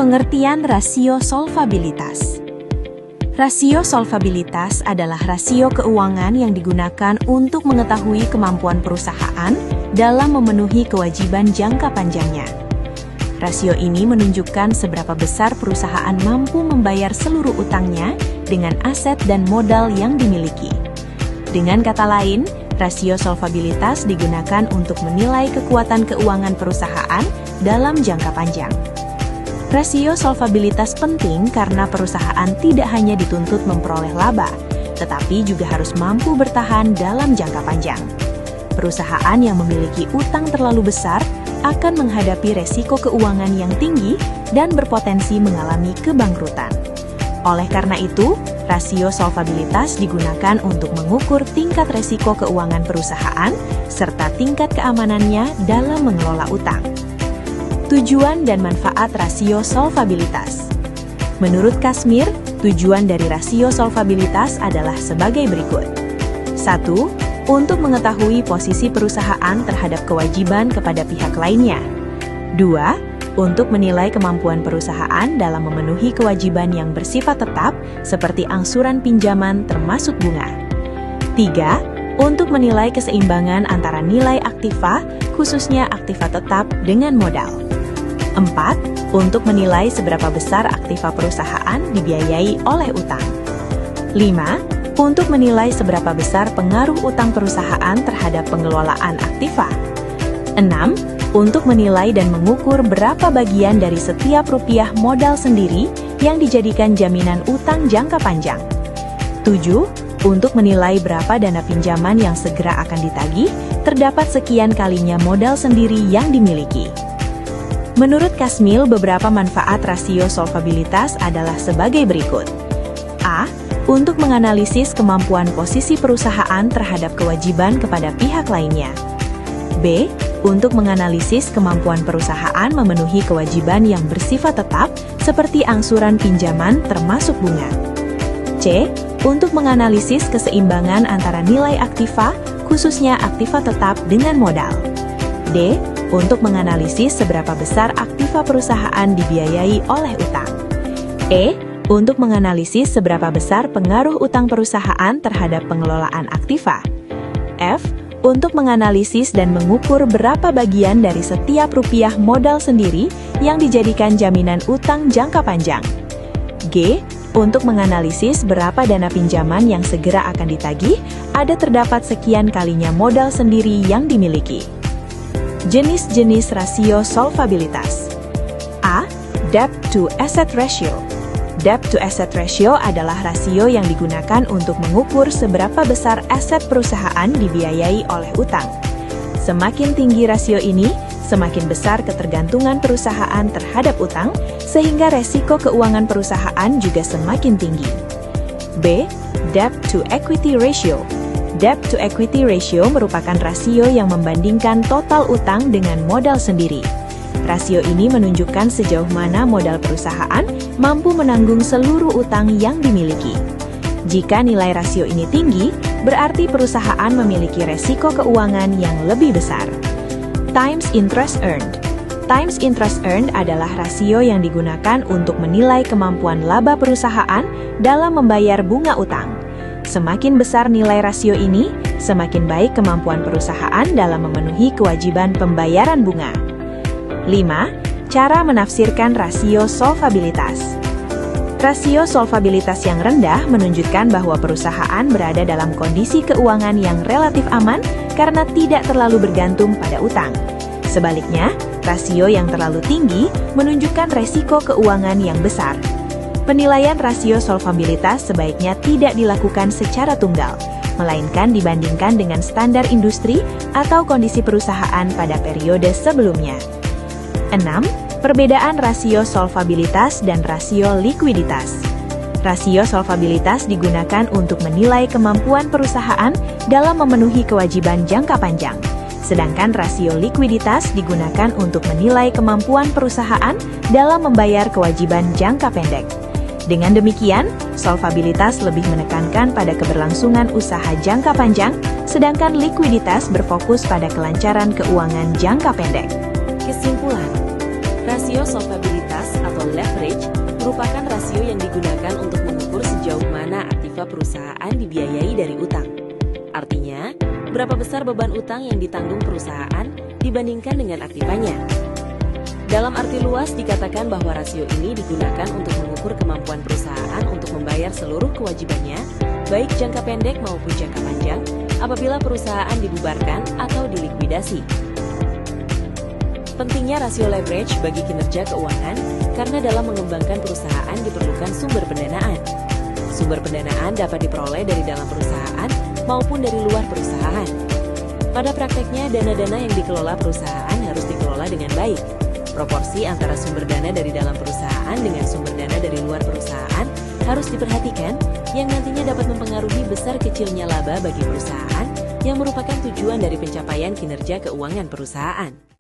Pengertian rasio solvabilitas. Rasio solvabilitas adalah rasio keuangan yang digunakan untuk mengetahui kemampuan perusahaan dalam memenuhi kewajiban jangka panjangnya. Rasio ini menunjukkan seberapa besar perusahaan mampu membayar seluruh utangnya dengan aset dan modal yang dimiliki. Dengan kata lain, rasio solvabilitas digunakan untuk menilai kekuatan keuangan perusahaan dalam jangka panjang. Rasio solvabilitas penting karena perusahaan tidak hanya dituntut memperoleh laba, tetapi juga harus mampu bertahan dalam jangka panjang. Perusahaan yang memiliki utang terlalu besar akan menghadapi resiko keuangan yang tinggi dan berpotensi mengalami kebangkrutan. Oleh karena itu, rasio solvabilitas digunakan untuk mengukur tingkat resiko keuangan perusahaan serta tingkat keamanannya dalam mengelola utang. Tujuan dan manfaat rasio solvabilitas. Menurut Kashmir, tujuan dari rasio solvabilitas adalah sebagai berikut. 1. Untuk mengetahui posisi perusahaan terhadap kewajiban kepada pihak lainnya. 2. Untuk menilai kemampuan perusahaan dalam memenuhi kewajiban yang bersifat tetap seperti angsuran pinjaman termasuk bunga. 3. Untuk menilai keseimbangan antara nilai aktiva, khususnya aktiva tetap dengan modal. 4. Untuk menilai seberapa besar aktiva perusahaan dibiayai oleh utang. 5. Untuk menilai seberapa besar pengaruh utang perusahaan terhadap pengelolaan aktiva. 6. Untuk menilai dan mengukur berapa bagian dari setiap rupiah modal sendiri yang dijadikan jaminan utang jangka panjang. 7. Untuk menilai berapa dana pinjaman yang segera akan ditagih, terdapat sekian kalinya modal sendiri yang dimiliki. Menurut Kashmir, beberapa manfaat rasio solvabilitas adalah sebagai berikut. A. Untuk menganalisis kemampuan posisi perusahaan terhadap kewajiban kepada pihak lainnya. B. Untuk menganalisis kemampuan perusahaan memenuhi kewajiban yang bersifat tetap seperti angsuran pinjaman termasuk bunga. C. Untuk menganalisis keseimbangan antara nilai aktiva, khususnya aktiva tetap dengan modal. D. Untuk menganalisis seberapa besar aktiva perusahaan dibiayai oleh utang. E. Untuk menganalisis seberapa besar pengaruh utang perusahaan terhadap pengelolaan aktiva. F. Untuk menganalisis dan mengukur berapa bagian dari setiap rupiah modal sendiri yang dijadikan jaminan utang jangka panjang. G. Untuk menganalisis berapa dana pinjaman yang segera akan ditagih, ada terdapat sekian kalinya modal sendiri yang dimiliki. Jenis-jenis rasio solvabilitas. A. Debt to asset ratio. Debt to asset ratio adalah rasio yang digunakan untuk mengukur seberapa besar aset perusahaan dibiayai oleh utang. Semakin tinggi rasio ini, semakin besar ketergantungan perusahaan terhadap utang, sehingga resiko keuangan perusahaan juga semakin tinggi. B. Debt to equity ratio. Debt to equity ratio merupakan rasio yang membandingkan total utang dengan modal sendiri. Rasio ini menunjukkan sejauh mana modal perusahaan mampu menanggung seluruh utang yang dimiliki. Jika nilai rasio ini tinggi, berarti perusahaan memiliki resiko keuangan yang lebih besar. Times interest earned. Times interest earned adalah rasio yang digunakan untuk menilai kemampuan laba perusahaan dalam membayar bunga utang. Semakin besar nilai rasio ini, semakin baik kemampuan perusahaan dalam memenuhi kewajiban pembayaran bunga. 5. Cara menafsirkan rasio solvabilitas. Rasio solvabilitas yang rendah menunjukkan bahwa perusahaan berada dalam kondisi keuangan yang relatif aman karena tidak terlalu bergantung pada utang. Sebaliknya, rasio yang terlalu tinggi menunjukkan resiko keuangan yang besar. Penilaian rasio solvabilitas sebaiknya tidak dilakukan secara tunggal, melainkan dibandingkan dengan standar industri atau kondisi perusahaan pada periode sebelumnya. 6. Perbedaan rasio solvabilitas dan rasio likuiditas. Rasio solvabilitas digunakan untuk menilai kemampuan perusahaan dalam memenuhi kewajiban jangka panjang, sedangkan rasio likuiditas digunakan untuk menilai kemampuan perusahaan dalam membayar kewajiban jangka pendek. Dengan demikian, solvabilitas lebih menekankan pada keberlangsungan usaha jangka panjang, sedangkan likuiditas berfokus pada kelancaran keuangan jangka pendek. Kesimpulan, rasio solvabilitas atau atau leverage merupakan rasio yang digunakan untuk mengukur sejauh mana aktiva perusahaan dibiayai dari utang. Artinya, berapa besar beban utang yang ditanggung perusahaan dibandingkan dengan aktivanya. Dalam arti luas dikatakan bahwa rasio ini digunakan untuk mengukur kemampuan perusahaan untuk membayar seluruh kewajibannya, baik jangka pendek maupun jangka panjang, apabila perusahaan dibubarkan atau dilikuidasi. Pentingnya rasio leverage bagi kinerja keuangan karena dalam mengembangkan perusahaan diperlukan sumber pendanaan. Sumber pendanaan dapat diperoleh dari dalam perusahaan maupun dari luar perusahaan. Pada prakteknya, dana-dana yang dikelola perusahaan harus dikelola dengan baik. Proporsi antara sumber dana dari dalam perusahaan dengan sumber dana dari luar perusahaan harus diperhatikan, yang nantinya dapat mempengaruhi besar kecilnya laba bagi perusahaan yang merupakan tujuan dari pencapaian kinerja keuangan perusahaan.